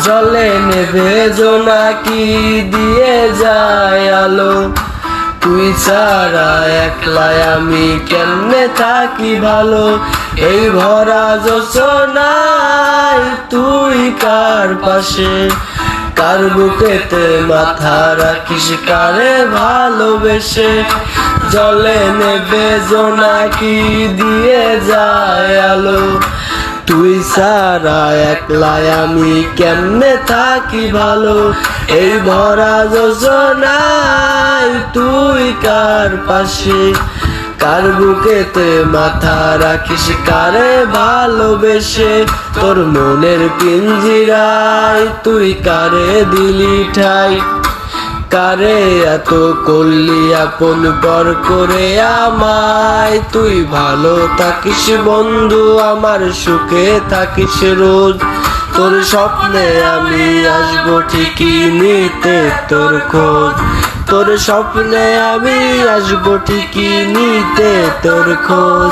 জলে নেবে জোনাকি দিয়ে যায় আলো, তুই ছাড়া একলাই আমি কেমনে থাকি ভালো। এই ভরা জোছনায় তুই কার পাশে, কার বুকেতে মাথা রাখিস কারে ভালোবেসে। জলে নেবে জোনাকি দিয়ে যায় আলো, তুই ছাড়া একলাই আমি কেমনে থাকি ভালো। এই ভরা যোজনায় তুই কার পাশে, কার বুকেতে মাথা রাখিস কারে ভালোবেসে। তোর মনের পিঞ্জিরায় তুই কারে দিলি ঠাই, কারে এত করলি আপন পর করে আমায়। তুই ভালো থাকিস বন্ধু আমার, সুখে থাকিস রোজ। তোর স্বপ্নে আমি আসবো ঠিকই নিতে তোর খোঁজ, তোর স্বপ্নে আমি আসবো ঠিকই নিতে তোর খোঁজ।